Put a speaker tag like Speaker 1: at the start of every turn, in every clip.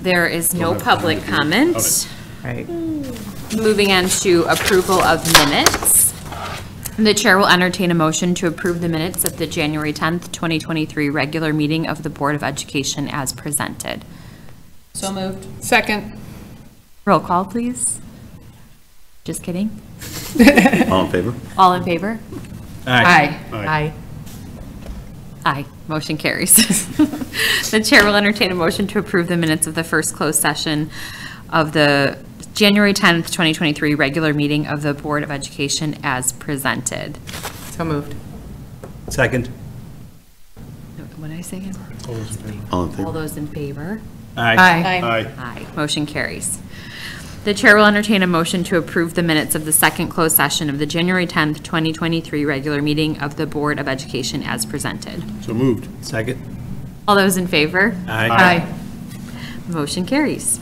Speaker 1: There is no public comment.
Speaker 2: Right.
Speaker 1: Moving on to approval of minutes. The chair will entertain a motion to approve the minutes of the January 10th, 2023 regular meeting of the Board of Education as presented.
Speaker 3: So moved.
Speaker 2: Second.
Speaker 1: Roll call, please. Just kidding.
Speaker 4: All in favor?
Speaker 1: All in favor?
Speaker 2: Aye.
Speaker 1: Aye. Aye. Motion carries. The chair will entertain a motion to approve the minutes of the first closed session of the January 10th, 2023 regular meeting of the Board of Education as presented.
Speaker 2: So moved.
Speaker 4: Second.
Speaker 1: What did I say again?
Speaker 4: All in favor?
Speaker 1: All those in favor?
Speaker 2: Aye.
Speaker 1: Aye. Motion carries. The chair will entertain a motion to approve the minutes of the second closed session of the January 10th, 2023 regular meeting of the Board of Education as presented.
Speaker 4: So moved. Second.
Speaker 1: All those in favor?
Speaker 2: Aye.
Speaker 1: Motion carries.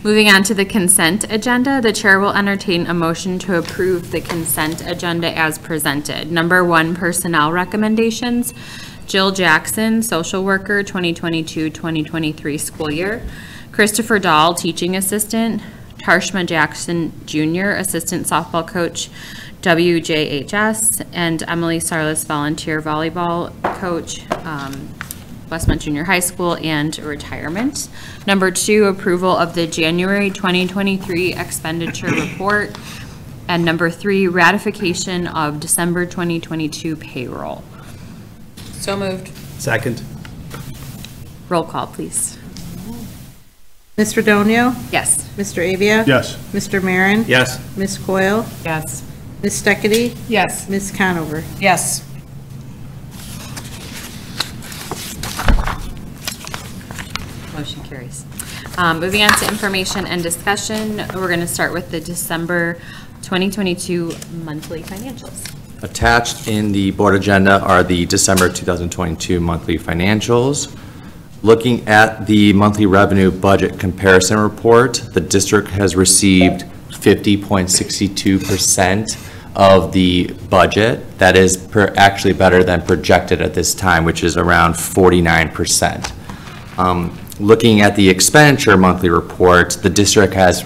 Speaker 1: Moving on to the consent agenda, the chair will entertain a motion to approve the consent agenda as presented. Number 1, personnel recommendations. Jill Jackson, social worker, 2022-2023 school year. Christopher Dahl, teaching assistant. Tarshma Jackson Jr., assistant softball coach, WJHS. And Emily Sarlis, volunteer volleyball coach, Westmont Junior High School, and retirement. Number 2, approval of the January 2023 expenditure report. And number 3, ratification of December 2022 payroll.
Speaker 3: So moved.
Speaker 4: Second.
Speaker 1: Roll call, please.
Speaker 5: Mr. Donio?
Speaker 1: Yes.
Speaker 5: Mr. Avia?
Speaker 4: Yes.
Speaker 5: Mr. Marin?
Speaker 4: Yes.
Speaker 5: Ms. Coyle?
Speaker 2: Yes.
Speaker 5: Ms. Steckity?
Speaker 2: Yes.
Speaker 5: Ms. Conover?
Speaker 3: Yes.
Speaker 1: Motion carries. Moving on to information and discussion, we're going to start with the December 2022 monthly financials.
Speaker 6: Attached in the board agenda are the December 2022 monthly financials. Looking at the monthly revenue budget comparison report, the district has received 50.62% of the budget. That is actually better than projected at this time, which is around 49%. Looking at the expenditure monthly report, the district has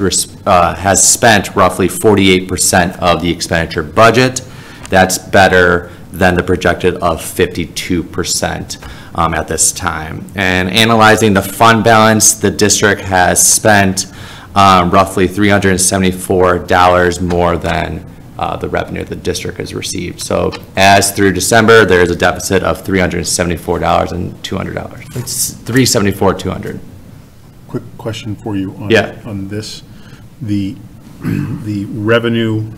Speaker 6: spent roughly 48% of the expenditure budget. That's better than the projected of 52% at this time. And analyzing the fund balance, the district has spent roughly $374 more than the revenue the district has received. So as through December, there is a deficit of $374 and $200. It's $374,200.
Speaker 7: Quick question for you on,
Speaker 6: Yeah.
Speaker 7: on this. The revenue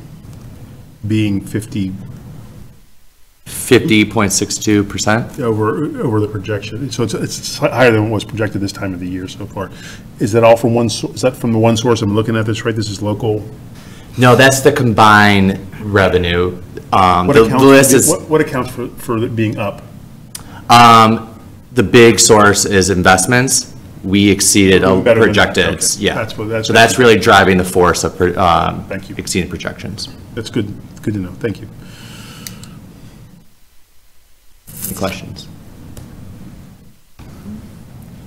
Speaker 7: being
Speaker 6: 50.62%.
Speaker 7: over the projection, so it's higher than what was projected this time of the year so far. Is that all from one? Is that from the one source? I'm looking at this right. This is local.
Speaker 6: No, that's the combined revenue.
Speaker 7: What accounts for it being up?
Speaker 6: The big source is investments. We exceeded projected.
Speaker 7: Okay.
Speaker 6: Yeah.
Speaker 7: That's
Speaker 6: that's really driving the force of
Speaker 7: Thank you.
Speaker 6: exceeding projections.
Speaker 7: That's good. Good to know. Thank you.
Speaker 6: Any questions?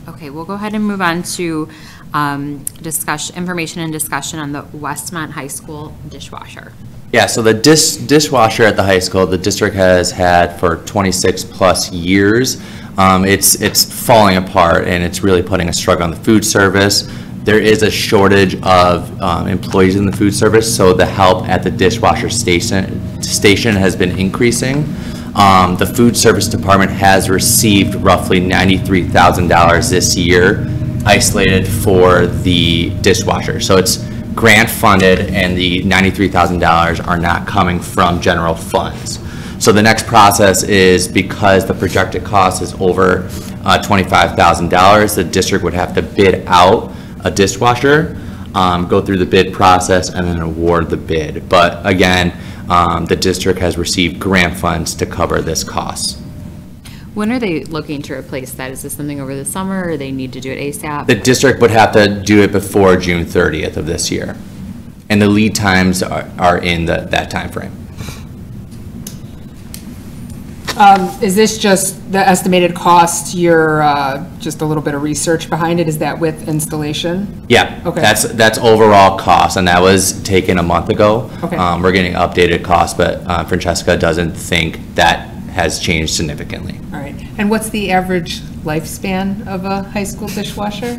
Speaker 1: Okay, we'll go ahead and move on to information and discussion on the Westmont High School dishwasher.
Speaker 6: Yeah, so the dishwasher at the high school, the district has had for 26 plus years. It's falling apart, and it's really putting a struggle on the food service. There is a shortage of employees in the food service, so the help at the dishwasher station has been increasing. The food service department has received roughly $93,000 this year isolated for the dishwasher. So it's grant funded, and the $93,000 are not coming from general funds. So the next process is, because the projected cost is over $25,000, the district would have to bid out a dishwasher, go through the bid process, and then award the bid. But again, the district has received grant funds to cover this cost.
Speaker 1: When are they looking to replace that? Is this something over the summer, or they need to do it ASAP?
Speaker 6: The district would have to do it before June 30th of this year. And the lead times are in that time frame.
Speaker 2: Is this just the estimated cost, your, just a little bit of research behind it? Is that with installation?
Speaker 6: Yeah,
Speaker 2: Okay.
Speaker 6: that's overall cost, and that was taken a month ago.
Speaker 2: Okay.
Speaker 6: We're getting updated costs, but Francesca doesn't think that has changed significantly.
Speaker 2: All right. And what's the average lifespan of a high school dishwasher?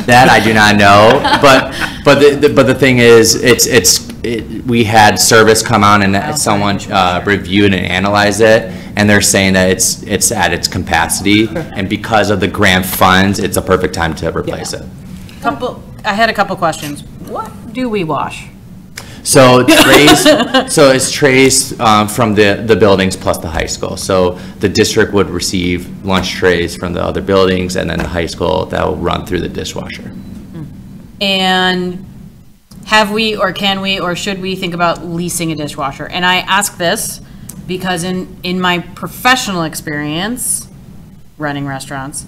Speaker 6: That I do not know, but the thing is, we had service come out and someone reviewed and analyzed it, and they're saying that it's at its capacity, and because of the grant funds, it's a perfect time to replace it.
Speaker 3: I had a couple questions. What do we wash?
Speaker 6: So trays, so it's trays from the buildings plus the high school. So the district would receive lunch trays from the other buildings, and then the high school, that will run through the dishwasher.
Speaker 3: And have we, or can we, or should we think about leasing a dishwasher? And I ask this because in my professional experience, running restaurants,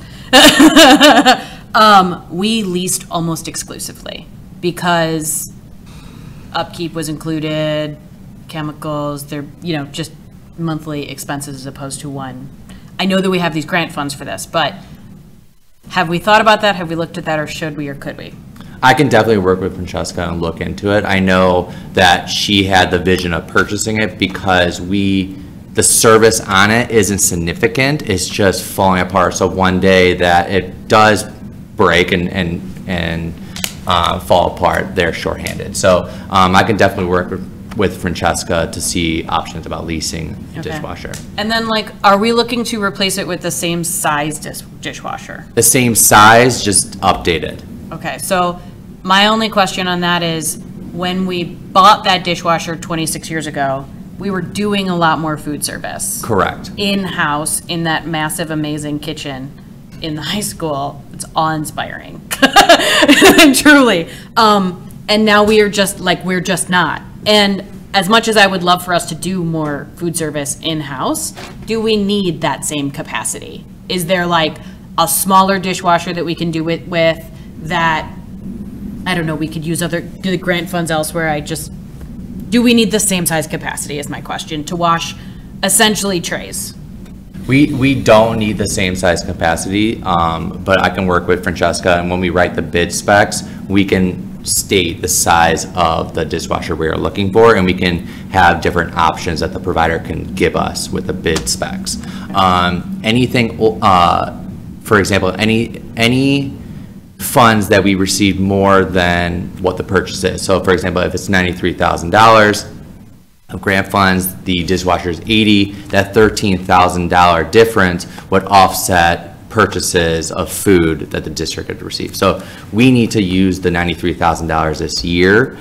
Speaker 3: we leased almost exclusively because upkeep was included, chemicals, they're, just monthly expenses as opposed to one. I know that we have these grant funds for this, but have we thought about that? Have we looked at that, or should we, or could we?
Speaker 6: I can definitely work with Francesca and look into it. I know that she had the vision of purchasing it because the service on it isn't significant. It's just falling apart. So one day that it does break and fall apart, they're shorthanded. So I can definitely work with Francesca to see options about leasing a dishwasher.
Speaker 3: And then, are we looking to replace it with the same size dishwasher?
Speaker 6: The same size, just updated.
Speaker 3: Okay, so my only question on that is, when we bought that dishwasher 26 years ago, we were doing a lot more food service.
Speaker 6: Correct.
Speaker 3: In-house, in that massive, amazing kitchen in the high school. It's awe-inspiring, truly. And now we're just not. And as much as I would love for us to do more food service in-house, do we need that same capacity? Is there a smaller dishwasher that we can do it with that, I don't know, we could use do the grant funds elsewhere? Do we need the same size capacity is my question, to wash essentially trays?
Speaker 6: We don't need the same size capacity, but I can work with Francesca, and when we write the bid specs, we can state the size of the dishwasher we are looking for, and we can have different options that the provider can give us with the bid specs. Anything, for example, any funds that we receive more than what the purchase is. So for example, if it's $93,000 of grant funds, the dishwasher is 80, that $13,000 difference would offset purchases of food that the district had received. So we need to use the $93,000 this year,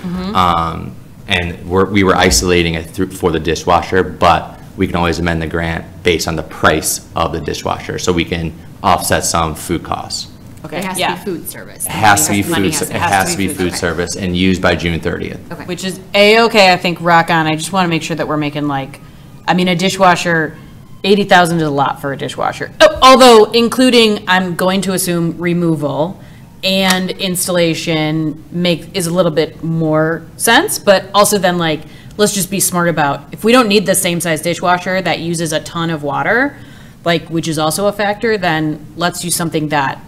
Speaker 6: and we were isolating it for the dishwasher, but we can always amend the grant based on the price of the dishwasher, so we can offset some food costs.
Speaker 3: Okay,
Speaker 1: It has to be food service.
Speaker 6: It has to be
Speaker 1: Money
Speaker 6: food
Speaker 3: food
Speaker 6: service and used by June 30th.
Speaker 1: Okay.
Speaker 3: which is A-okay, I think, rock on. I just want to make sure that we're making a dishwasher, 80,000 is a lot for a dishwasher. Although including, I'm going to assume, removal and installation is a little bit more sense, but also then let's just be smart about, if we don't need the same size dishwasher that uses a ton of water, which is also a factor, then let's use something that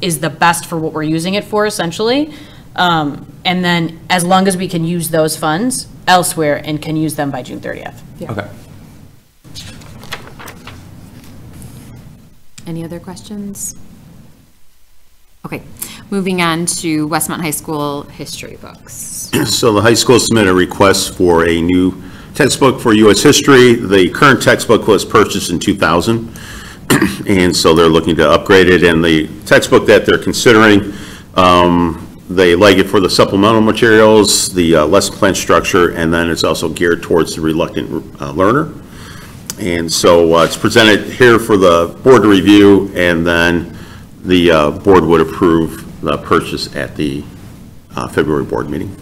Speaker 3: is the best for what we're using it for, essentially. And then as long as we can use those funds elsewhere and can use them by June 30th.
Speaker 6: Okay.
Speaker 1: Any other questions? Okay, moving on to Westmont High School history books.
Speaker 4: So the high school submitted a request for a new textbook for U.S. history. The current textbook was purchased in 2000, and so they're looking to upgrade it. And the textbook that they're considering, they like it for the supplemental materials, the lesson plan structure, and then it's also geared towards the reluctant learner. And so it's presented here for the board to review, and then the board would approve the purchase at the February board meeting.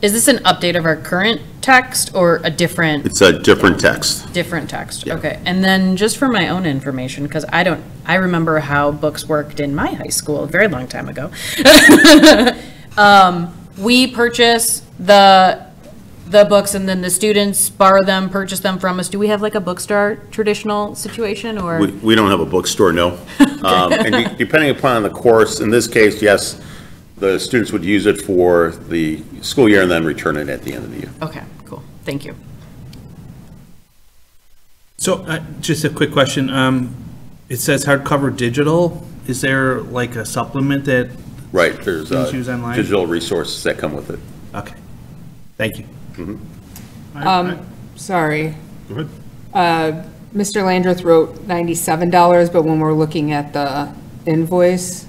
Speaker 3: Is this an update of our current text or a different?
Speaker 4: It's a different text.
Speaker 3: Different text,
Speaker 4: Yeah.
Speaker 3: okay. And then just for my own information, because I remember how books worked in my high school a very long time ago. We purchase the the books and then the students borrow them, purchase them from us? Do we have like a bookstore traditional situation or?
Speaker 4: We don't have a bookstore, no. And depending upon the course, in this case, yes, the students would use it for the school year and then return it at the end of the year.
Speaker 3: Okay, cool. Thank you.
Speaker 8: So, just a quick question. It says hardcover digital. Is there like a supplement that,
Speaker 4: Right, there's
Speaker 8: Students use online?
Speaker 4: digital resources that come with it.
Speaker 8: okay, thank you.
Speaker 2: Sorry.
Speaker 7: Go ahead.
Speaker 2: Mr. Landrith wrote $97, but when we're looking at the invoice,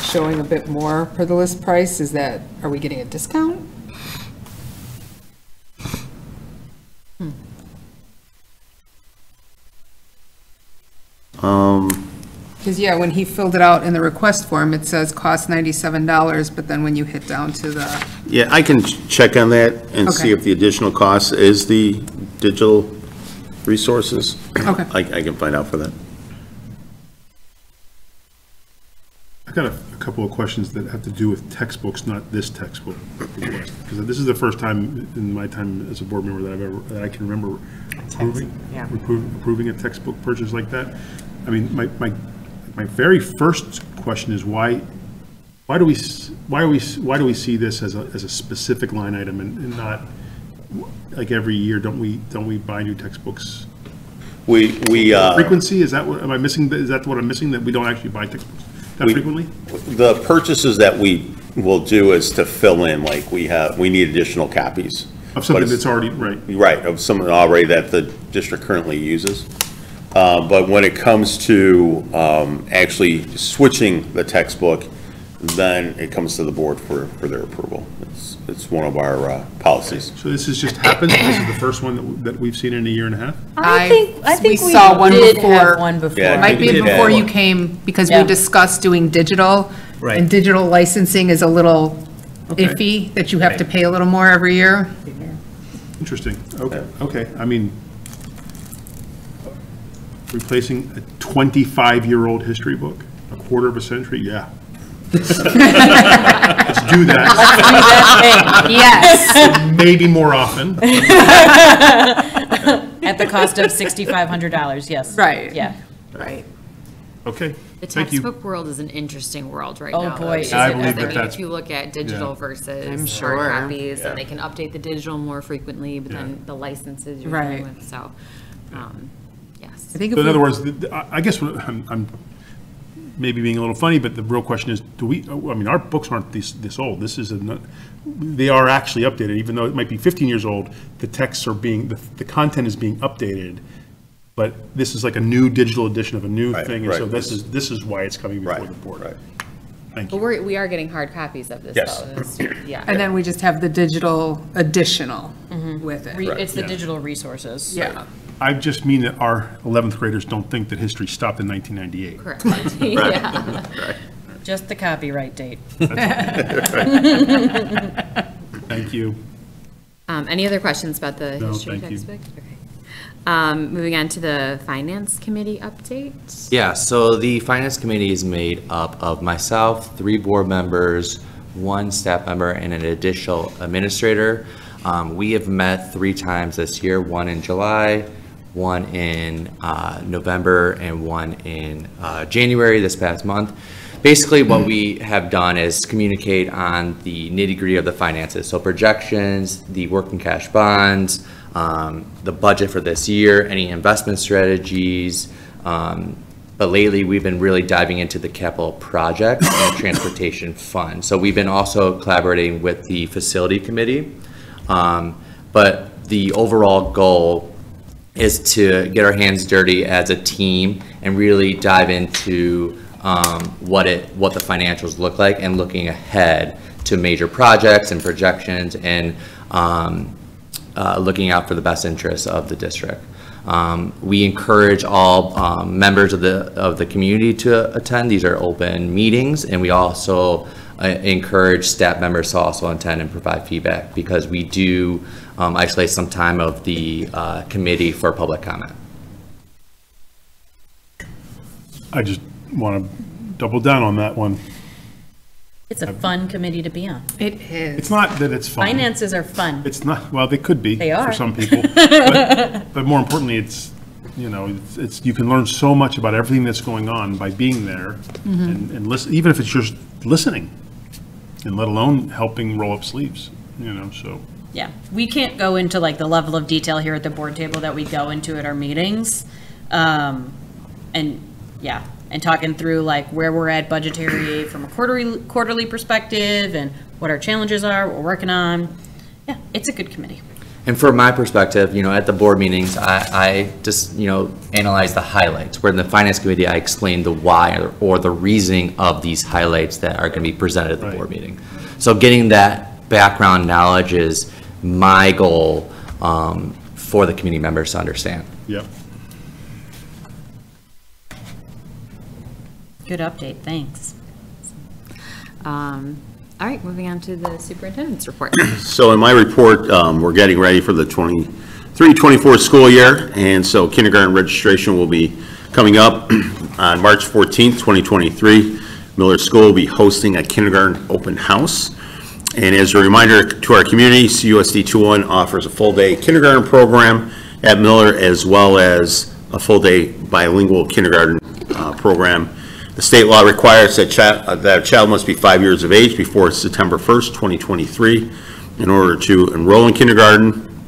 Speaker 2: showing a bit more for the list price, are we getting a discount? Because, yeah, when he filled it out in the request form, it says cost $97, but then when you hit down to the,
Speaker 4: Yeah, I can check on that and see
Speaker 2: Okay.
Speaker 4: if the additional cost is the digital resources.
Speaker 2: Okay.
Speaker 4: I can find out for that.
Speaker 7: I got a couple of questions that have to do with textbooks, not this textbook request. Because this is the first time in my time as a board member that I can remember approving a textbook purchase like that. I mean, my very first question is why do we see this as a specific line item and not like every year? Don't we buy new textbooks?
Speaker 4: We
Speaker 7: Frequency, is that what, am I missing, is that what I'm missing, that we don't actually buy textbooks that frequently?
Speaker 4: The purchases that we will do is to fill in, like we need additional copies.
Speaker 7: Of something
Speaker 4: But it's-
Speaker 7: that's already, right.
Speaker 4: Right, of something already that the district currently uses. But when it comes to actually switching the textbook, then it comes to the board for their approval. It's one of our policies.
Speaker 7: So this has just happened? This is the first one that we've seen in a year and a half?
Speaker 3: I think
Speaker 2: we saw one
Speaker 3: did
Speaker 2: before.
Speaker 3: have one before.
Speaker 4: Yeah,
Speaker 2: might be
Speaker 4: We did
Speaker 2: before
Speaker 4: add
Speaker 2: you
Speaker 4: one.
Speaker 2: came, because we
Speaker 3: Yeah.
Speaker 2: discussed doing digital.
Speaker 8: Right.
Speaker 2: And digital licensing is a little iffy, that you have to pay a little more every year.
Speaker 7: Interesting. Okay. I mean, replacing a 25-year-old history book, a quarter of a century, yeah. Let's do that,
Speaker 2: Yes.
Speaker 7: maybe more often.
Speaker 3: At the cost of $6,500, yes.
Speaker 2: Right.
Speaker 3: Yeah.
Speaker 2: Right.
Speaker 7: Okay,
Speaker 1: The
Speaker 7: thank you.
Speaker 1: textbook world is an interesting world right
Speaker 3: Oh,
Speaker 1: now.
Speaker 3: boy,
Speaker 1: It's
Speaker 3: is
Speaker 1: just
Speaker 7: it ever.
Speaker 1: interesting.
Speaker 7: That's-
Speaker 1: If you look at digital
Speaker 7: Yeah.
Speaker 1: versus
Speaker 2: sure.
Speaker 1: hard copies,
Speaker 4: Yeah.
Speaker 1: and they can update the digital more frequently, but then the licenses you're
Speaker 2: Right.
Speaker 1: dealing with, so, yes.
Speaker 2: I think if
Speaker 7: So in other
Speaker 2: we,
Speaker 7: words, I guess what I'm maybe being a little funny, but the real question is, I mean, our books aren't this old. This is they are actually updated, even though it might be 15 years old, the texts are the content is being updated. But this is like a new digital edition of a new
Speaker 4: Right,
Speaker 7: thing, and so
Speaker 4: right.
Speaker 7: this is why it's coming before
Speaker 4: Right,
Speaker 7: the board.
Speaker 4: right.
Speaker 7: Thank
Speaker 1: But
Speaker 7: you.
Speaker 1: we are getting hard copies of this,
Speaker 4: Yes.
Speaker 1: though. Yeah.
Speaker 2: and then we just have the digital additional with it.
Speaker 3: It's the
Speaker 7: Yeah.
Speaker 3: digital resources.
Speaker 2: Yeah.
Speaker 7: I just mean that our 11th graders don't think that history stopped in 1998.
Speaker 1: Correct. Yeah.
Speaker 3: Just the copyright date.
Speaker 7: Thank you.
Speaker 1: Any other questions about the
Speaker 7: No,
Speaker 1: history
Speaker 7: thank you.
Speaker 1: textbook? Okay. Moving on to the finance committee update.
Speaker 6: Yeah, so the finance committee is made up of myself, 3 board members, 1 staff member, and an additional administrator. We have met 3 times this year, 1 in July, 1 in November, and 1 in January this past month. Basically, what we have done is communicate on the nitty-gritty of the finances, so projections, the working cash bonds, the budget for this year, any investment strategies. But lately, we've been really diving into the capital projects and transportation fund. So we've been also collaborating with the facility committee. But the overall goal is to get our hands dirty as a team and really dive into what the financials look like and looking ahead to major projects and projections and looking out for the best interests of the district. We encourage all members of the community to attend. These are open meetings, and we also encourage staff members to also attend and provide feedback, because we do isolate some time of the committee for public comment.
Speaker 7: I just want to double down on that one.
Speaker 3: It's a fun committee to be on.
Speaker 2: It is.
Speaker 7: It's not that it's fun.
Speaker 3: Finances are fun.
Speaker 7: It's not, well, they could be.
Speaker 3: They are.
Speaker 7: For some people. But more importantly, it's, you know, it's, you can learn so much about everything that's going on by being there and listen, even if it's just listening, and let alone helping roll up sleeves, you know, so.
Speaker 3: Yeah, we can't go into like the level of detail here at the board table that we go into at our meetings. And talking through like where we're at budgetary from a quarterly perspective and what our challenges are, what we're working on. Yeah, it's a good committee.
Speaker 6: And from my perspective, you know, at the board meetings, I just, you know, analyze the highlights. Where in the finance committee, I explain the why or the reasoning of these highlights that are going to be presented at the board meeting. So getting that background knowledge is my goal for the community members to understand.
Speaker 7: Yep.
Speaker 3: Good update, thanks.
Speaker 1: All right, moving on to the superintendent's report.
Speaker 4: So in my report, we're getting ready for the 23-24 school year, and so kindergarten registration will be coming up on March 14th, 2023. Miller School will be hosting a kindergarten open house. And as a reminder to our community, CUSD 201 offers a full-day kindergarten program at Miller, as well as a full-day bilingual kindergarten program. The state law requires that a child must be 5 years of age before September 1st, 2023, in order to enroll in kindergarten.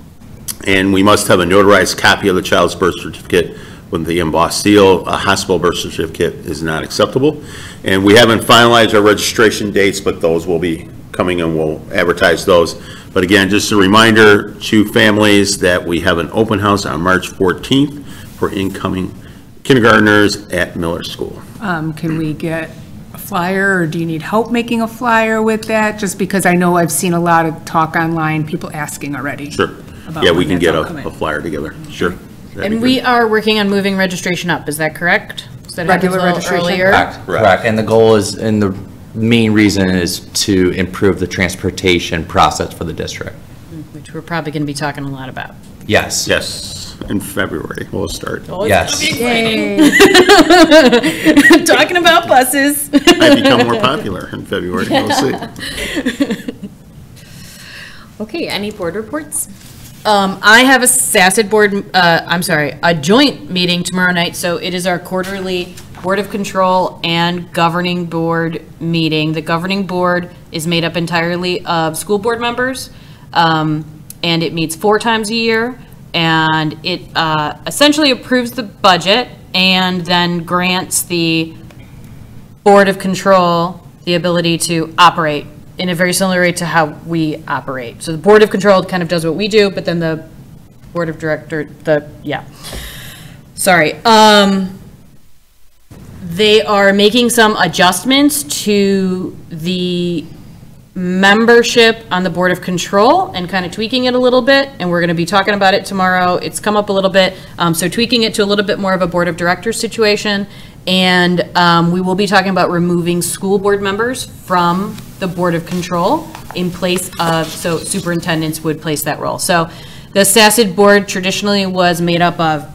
Speaker 4: And we must have a notarized copy of the child's birth certificate with the embossed seal. A hospital birth certificate is not acceptable. And we haven't finalized our registration dates, but those will be coming and we'll advertise those. But again, just a reminder to families that we have an open house on March 14th for incoming kindergartners at Miller School.
Speaker 2: Can we get a flyer, or do you need help making a flyer with that? Just because I know I've seen a lot of talk online, people asking already.
Speaker 4: Sure.
Speaker 2: about
Speaker 4: Yeah, we
Speaker 2: when
Speaker 4: can
Speaker 2: that's
Speaker 4: get
Speaker 2: all
Speaker 4: a
Speaker 2: coming.
Speaker 4: flyer together. Sure. That'd be
Speaker 3: And we are working on moving registration up, is that correct? So that happens
Speaker 2: Regular
Speaker 3: a little
Speaker 2: registration?
Speaker 3: earlier?
Speaker 6: Correct. And the goal is, and the main reason is to improve the transportation process for the district.
Speaker 3: Which we're probably going to be talking a lot about.
Speaker 6: Yes.
Speaker 4: Yes, in February, we'll start.
Speaker 6: Yes.
Speaker 3: Talking about buses.
Speaker 4: Might become more popular in February, we'll see.
Speaker 1: Okay, any board reports?
Speaker 3: I have a SACID board, a joint meeting tomorrow night, so it is our quarterly Board of Control and Governing Board meeting. The Governing Board is made up entirely of school board members, and it meets 4 times a year, and it essentially approves the budget and then grants the Board of Control the ability to operate in a very similar way to how we operate. So the Board of Control kind of does what we do, but then the Board of Director, they are making some adjustments to the membership on the Board of Control and kind of tweaking it a little bit, and we're going to be talking about it tomorrow. It's come up a little bit, so tweaking it to a little bit more of a Board of Directors situation, and we will be talking about removing school board members from the Board of Control in place of, so superintendents would place that role. So the SACID board traditionally was made up of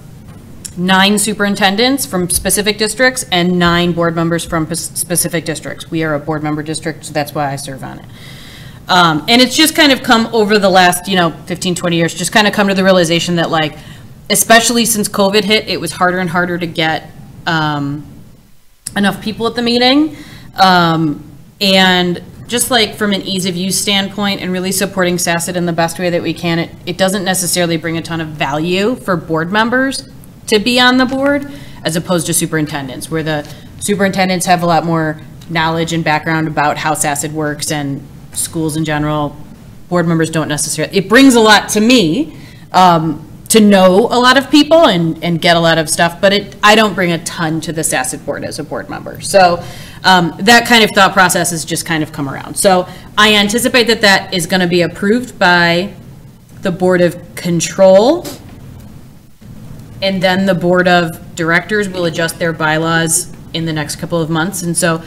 Speaker 3: 9 superintendents from specific districts and 9 board members from specific districts. We are a board member district, so that's why I serve on it. And it's just kind of come over the last, 15, 20 years, just kind of come to the realization that, like, especially since COVID hit, it was harder and harder to get enough people at the meeting. And just like from an ease of use standpoint and really supporting SACID in the best way that we can, it doesn't necessarily bring a ton of value for board members to be on the board as opposed to superintendents, where the superintendents have a lot more knowledge and background about how SACID works and schools in general. Board members don't necessarily. It brings a lot to me to know a lot of people and get a lot of stuff, but I don't bring a ton to the SACID board as a board member. So that kind of thought process has just kind of come around. So I anticipate that is going to be approved by the Board of Control, and then the Board of Directors will adjust their bylaws in the next couple of months. And so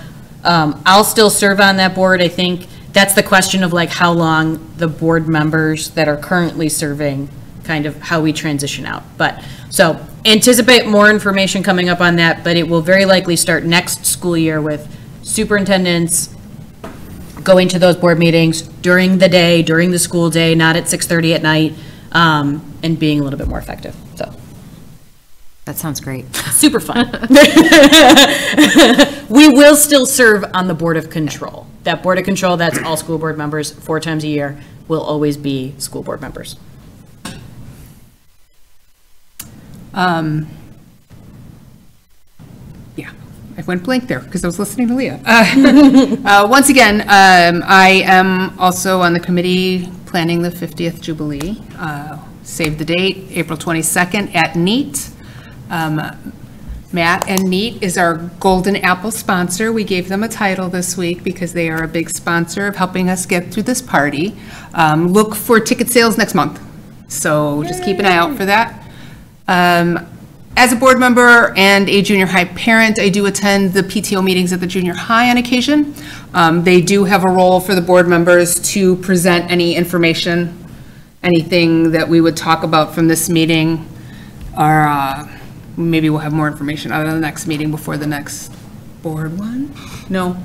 Speaker 3: I'll still serve on that board. I think that's the question of like how long the board members that are currently serving, kind of how we transition out. But so anticipate more information coming up on that, but it will very likely start next school year with superintendents going to those board meetings during the day, during the school day, not at 6:30 at night, and being a little bit more effective, so.
Speaker 1: That sounds great.
Speaker 3: Super fun. We will still serve on the Board of Control. That Board of Control, that's all school board members, 4 times a year, will always be school board members.
Speaker 2: Yeah, I went blank there because I was listening to Leah. Once again, I am also on the committee planning the 50th Jubilee. Save the date, April 22nd at NEAT. Matt and NEAT is our Golden Apple sponsor. We gave them a title this week because they are a big sponsor of helping us get through this party. Look for ticket sales next month, so just keep an eye out for that. As a board member and a junior high parent, I do attend the PTO meetings at the junior high on occasion. They do have a role for the board members to present any information, anything that we would talk about from this meeting, or maybe we'll have more information out of the next meeting before the next board one? No,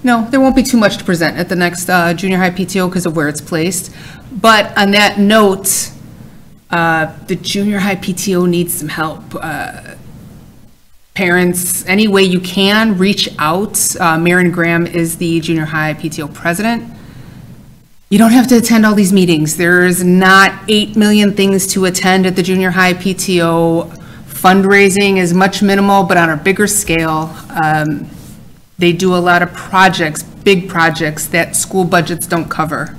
Speaker 2: there won't be too much to present at the next junior high PTO because of where it's placed. But on that note, the junior high PTO needs some help. Parents, any way you can, reach out. Maren Graham is the junior high PTO president. You don't have to attend all these meetings. There's not 8 million things to attend at the junior high PTO. Fundraising is much minimal, but on a bigger scale. They do a lot of projects, big projects that school budgets don't cover.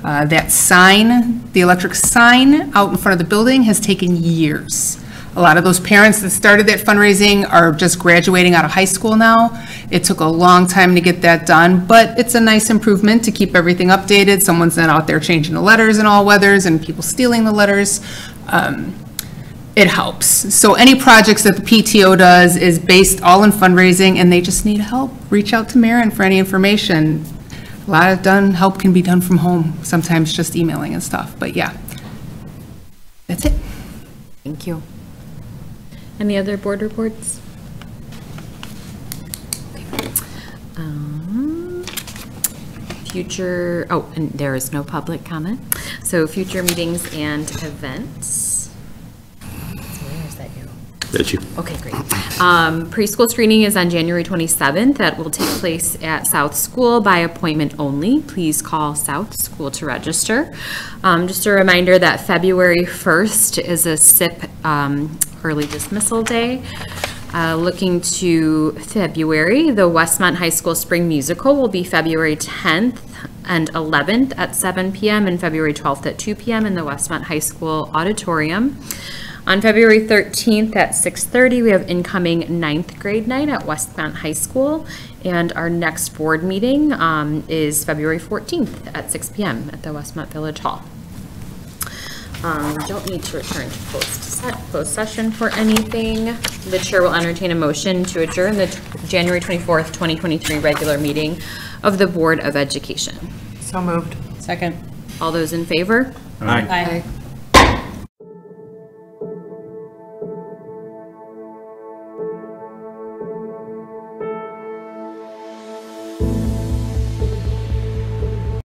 Speaker 2: That sign, the electric sign out in front of the building has taken years. A lot of those parents that started that fundraising are just graduating out of high school now. It took a long time to get that done, but it's a nice improvement to keep everything updated. Someone's not out there changing the letters in all weathers and people stealing the letters. It helps. So any projects that the PTO does is based all in fundraising, and they just need help. Reach out to Maren for any information. A lot of help can be done from home, sometimes just emailing and stuff, but yeah. That's it.
Speaker 1: Thank you. Any other board reports? Future, and there is no public comment. So future meetings and events. Where is that you?
Speaker 4: That's you.
Speaker 1: Okay, great. Preschool screening is on January 27th. That will take place at South School by appointment only. Please call South School to register. Just a reminder that February 1st is a SIP early dismissal day. Looking to February, the Westmont High School Spring Musical will be February 10th and 11th at 7 p.m. and February 12th at 2 p.m. in the Westmont High School Auditorium. On February 13th at 6:30, we have incoming 9th grade night at Westmont High School. And our next board meeting is February 14th at 6 p.m. at the Westmont Village Hall. We don't need to return to closed session for anything. The chair will entertain a motion to adjourn the January 24th, 2023 regular meeting of the Board of Education.
Speaker 2: So moved.
Speaker 3: Second.
Speaker 1: All those in favor?
Speaker 8: Aye.
Speaker 3: Aye.